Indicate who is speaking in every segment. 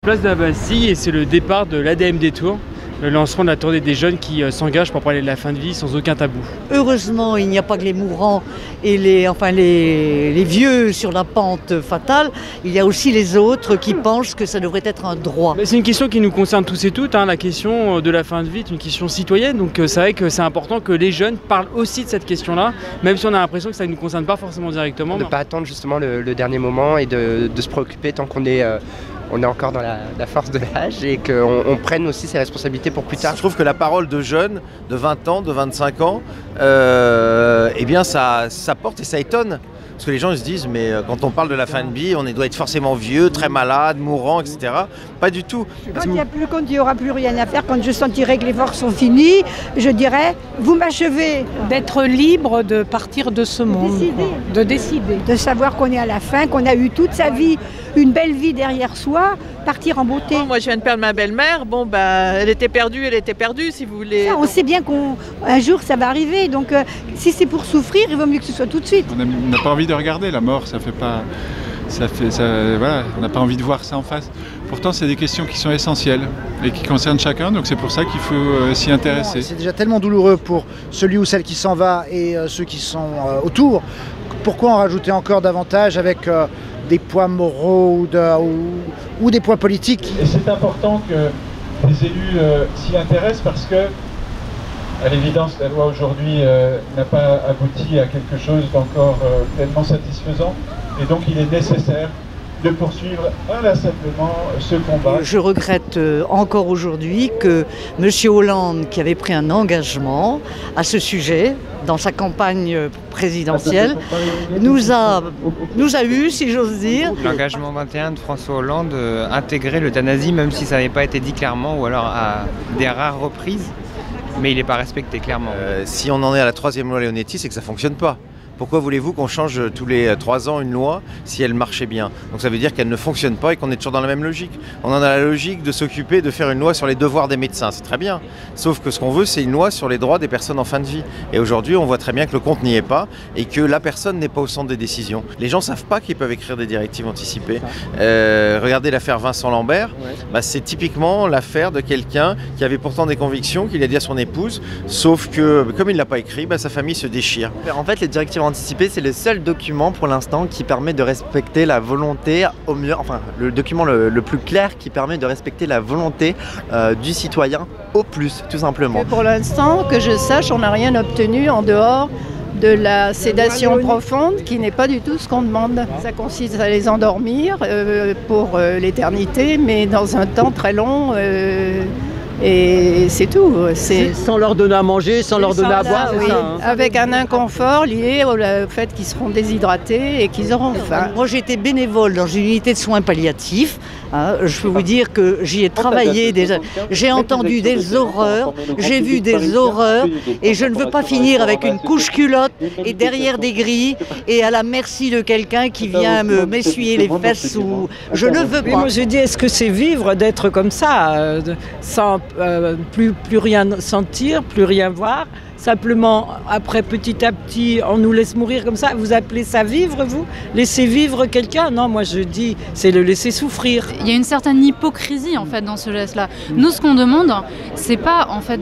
Speaker 1: Place de la Bastille et c'est le départ de l'ADM des Tours, le lancement de la tournée des jeunes qui s'engagent pour parler de la fin de vie sans aucun tabou.
Speaker 2: Heureusement, il n'y a pas que les mourants et les vieux sur la pente fatale, il y a aussi les autres qui pensent que ça devrait être un droit.
Speaker 1: C'est une question qui nous concerne tous et toutes, la question de la fin de vie est une question citoyenne, donc c'est vrai que c'est important que les jeunes parlent aussi de cette question-là, même si on a l'impression que ça ne nous concerne pas forcément directement.
Speaker 3: De ne pas attendre justement le dernier moment et de se préoccuper tant qu'on est... on est encore dans la force de l'âge et qu'on prenne aussi ses responsabilités pour plus tard.
Speaker 4: Je trouve que la parole de jeunes, de 20 ans, de 25 ans, eh bien ça porte et ça étonne. Parce que les gens se disent, mais quand on parle de la fin de vie, on doit être forcément vieux, très malade, mourant, etc. Pas du tout.
Speaker 5: Quand il n'y aura plus rien à faire, quand je sentirai que les forces sont finies, je dirais, vous m'achevez.
Speaker 6: D'être libre de partir de ce monde, de décider.
Speaker 5: De savoir qu'on est à la fin, qu'on a eu toute sa vie, une belle vie derrière soi, partir en beauté.
Speaker 7: Moi je viens de perdre ma belle-mère, elle était perdue si vous voulez.
Speaker 5: Ça, on sait bien qu'un jour ça va arriver, donc si c'est pour souffrir, il vaut mieux que ce soit tout de suite.
Speaker 8: On n'a pas envie de regarder la mort, voilà, on n'a pas envie de voir ça en face. Pourtant, c'est des questions qui sont essentielles et qui concernent chacun, donc c'est pour ça qu'il faut s'y intéresser.
Speaker 9: C'est déjà tellement douloureux pour celui ou celle qui s'en va et ceux qui sont autour. Pourquoi en rajouter encore davantage avec des poids moraux ou des poids politiques?
Speaker 10: Et c'est important que les élus s'y intéressent parce que, à l'évidence, la loi aujourd'hui n'a pas abouti à quelque chose d'encore pleinement satisfaisant. Et donc il est nécessaire de poursuivre inlassablement ce combat.
Speaker 2: Je regrette encore aujourd'hui que M. Hollande, qui avait pris un engagement à ce sujet dans sa campagne présidentielle, nous a eu, si j'ose dire.
Speaker 3: L'engagement 21 de François Hollande intégrer l'euthanasie, même si ça n'avait pas été dit clairement, ou alors à des rares reprises, mais il n'est pas respecté clairement.
Speaker 4: Si on en est à la 3e loi Leonetti, c'est que ça ne fonctionne pas. Pourquoi voulez-vous qu'on change tous les 3 ans une loi si elle marchait bien? Donc ça veut dire qu'elle ne fonctionne pas et qu'on est toujours dans la même logique. On en a la logique de s'occuper de faire une loi sur les devoirs des médecins, c'est très bien. Sauf que ce qu'on veut, c'est une loi sur les droits des personnes en fin de vie. Et aujourd'hui, on voit très bien que le compte n'y est pas et que la personne n'est pas au centre des décisions. Les gens ne savent pas qu'ils peuvent écrire des directives anticipées. Regardez l'affaire Vincent Lambert, c'est typiquement l'affaire de quelqu'un qui avait pourtant des convictions, qu'il a dit à son épouse, sauf que comme il ne l'a pas écrit, sa famille se déchire.
Speaker 11: En fait, les directives anticipé, c'est le seul document pour l'instant qui permet de respecter la volonté au mieux, enfin le document le plus clair qui permet de respecter la volonté du citoyen au plus, tout simplement.
Speaker 12: Pour l'instant, que je sache, on n'a rien obtenu en dehors de la sédation profonde qui n'est pas du tout ce qu'on demande. Ça consiste à les endormir pour l'éternité, mais dans un temps très long. Et c'est tout.
Speaker 13: Sans leur donner à manger, sans leur donner à boire,
Speaker 12: oui.
Speaker 13: C'est ça,
Speaker 12: Avec un inconfort lié au fait qu'ils seront déshydratés et qu'ils auront faim.
Speaker 2: Moi j'étais bénévole dans une unité de soins palliatifs. Je peux vous dire que j'y ai travaillé, j'ai entendu des horreurs, j'ai vu des horreurs et je ne veux pas finir avec une couche culotte et derrière des grilles et à la merci de quelqu'un qui vient m'essuyer les fesses. Je ne veux pas.
Speaker 6: Moi je dis, est-ce que c'est vivre d'être comme ça, sans plus rien sentir, plus rien voir, simplement après petit à petit on nous laisse mourir comme ça? Vous appelez ça vivre, vous? Laisser vivre quelqu'un? Non, moi je dis c'est le laisser souffrir.
Speaker 14: Il y a une certaine hypocrisie en fait dans ce geste-là. Nous, ce qu'on demande, c'est pas en fait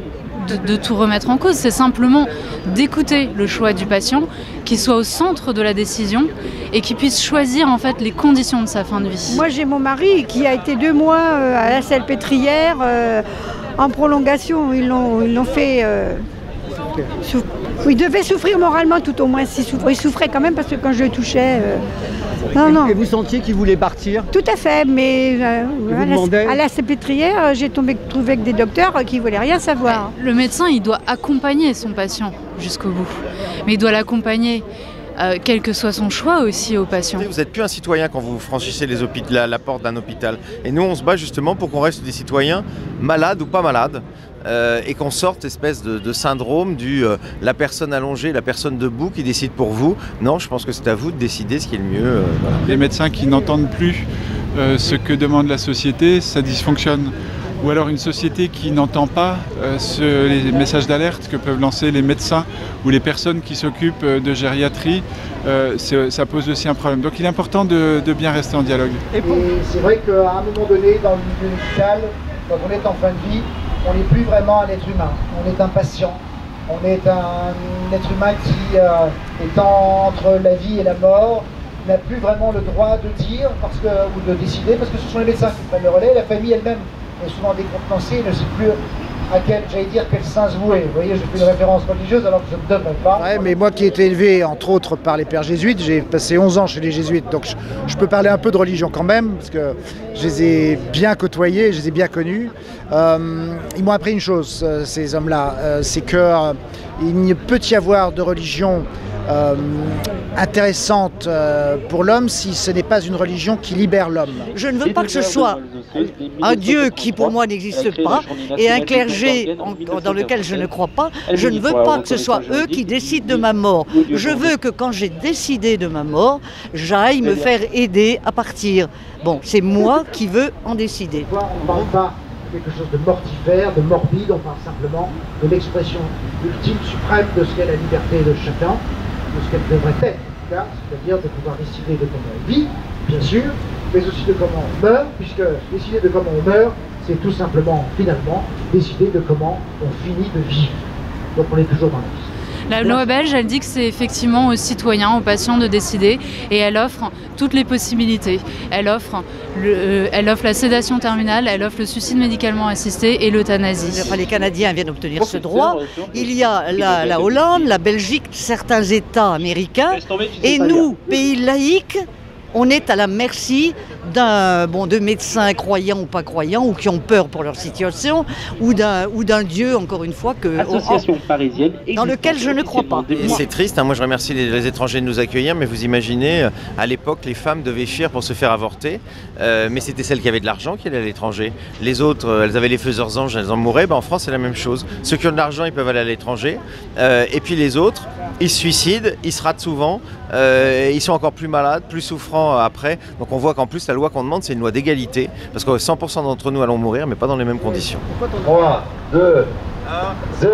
Speaker 14: de tout remettre en cause, c'est simplement d'écouter le choix du patient, qu'il soit au centre de la décision et qu'il puisse choisir en fait les conditions de sa fin de vie.
Speaker 5: Moi j'ai mon mari qui a été 2 mois à la Salpêtrière en prolongation. Ils l'ont fait. Il devait souffrir moralement tout au moins. Il souffrait quand même parce que quand je le touchais. Non.
Speaker 13: Et vous sentiez qu'il voulait partir?
Speaker 5: Tout à fait, mais à la Salpêtrière, j'ai trouvé avec des docteurs qui ne voulaient rien savoir.
Speaker 14: Le médecin, il doit accompagner son patient jusqu'au bout, mais il doit l'accompagner. Quel que soit son choix aussi au patient.
Speaker 4: Vous n'êtes plus un citoyen quand vous franchissez la porte d'un hôpital. Et nous, on se bat justement pour qu'on reste des citoyens malades ou pas malades. Et qu'on sorte espèce de syndrome la personne allongée, la personne debout qui décide pour vous. Non, je pense que c'est à vous de décider ce qui est le mieux.
Speaker 8: Les médecins qui n'entendent plus ce que demande la société, ça dysfonctionne. ou alors une société qui n'entend pas les messages d'alerte que peuvent lancer les médecins ou les personnes qui s'occupent de gériatrie, ça pose aussi un problème. Donc il est important de bien rester en dialogue.
Speaker 9: Et c'est vrai qu'à un moment donné, dans le milieu médical, quand on est en fin de vie, on n'est plus vraiment un être humain, on est un patient. On est un être humain qui, étant entre la vie et la mort, n'a plus vraiment le droit de dire ou de décider, parce que ce sont les médecins qui prennent le relais. La famille elle-même est souvent décontenancée, ne sait plus à quel saint se vouer. Vous voyez, je fais une référence religieuse alors que je ne devrais pas. Ouais, mais moi qui ai été élevé, entre autres, par les pères jésuites, j'ai passé 11 ans chez les jésuites, donc je peux parler un peu de religion quand même, parce que je les ai bien côtoyés, je les ai bien connus. Ils m'ont appris une chose, ces hommes-là, c'est qu'il ne peut y avoir de religion intéressante pour l'homme si ce n'est pas une religion qui libère l'homme.
Speaker 2: Je ne veux pas que ce soit un Dieu qui pour moi n'existe pas et un clergé dans lequel je ne crois pas. Je ne veux pas que ce soit eux qui décident de ma mort. Je veux que quand j'ai décidé de ma mort, j'aille me faire aider à partir. Bon, c'est moi qui veux en décider.
Speaker 9: On ne parle pas de quelque chose de mortifère, de morbide, on parle simplement de l'expression ultime, suprême de ce qu'est la liberté de chacun, de ce qu'elle devrait être, en tout cas, c'est-à-dire de pouvoir décider de comment on vit, bien sûr, mais aussi de comment on meurt, puisque décider de comment on meurt, c'est tout simplement, finalement, décider de comment on finit de vivre. Donc on est toujours dans la vie.
Speaker 14: La loi belge, elle dit que c'est effectivement aux citoyens, aux patients de décider et elle offre toutes les possibilités. Elle offre la sédation terminale, elle offre le suicide médicalement assisté et l'euthanasie.
Speaker 2: Enfin, les Canadiens viennent obtenir ce droit. Il y a la Hollande, la Belgique, certains États américains et nous, pays laïcs, on est à la merci de médecins croyants ou pas croyants, ou qui ont peur pour leur situation, ou d'un Dieu, encore une fois, dans lequel je ne crois pas.
Speaker 4: C'est triste, hein. Moi je remercie les étrangers de nous accueillir, mais vous imaginez, à l'époque, les femmes devaient fuir pour se faire avorter, mais c'était celles qui avaient de l'argent qui allaient à l'étranger. Les autres, elles avaient les faiseurs anges, elles en mouraient. En France, c'est la même chose. Ceux qui ont de l'argent, ils peuvent aller à l'étranger, et puis les autres, ils se suicident, ils se ratent souvent, ils sont encore plus malades, plus souffrants après. Donc on voit qu'en plus la loi qu'on demande c'est une loi d'égalité parce que 100% d'entre nous allons mourir mais pas dans les mêmes conditions.
Speaker 9: 3, 2, 1, 0.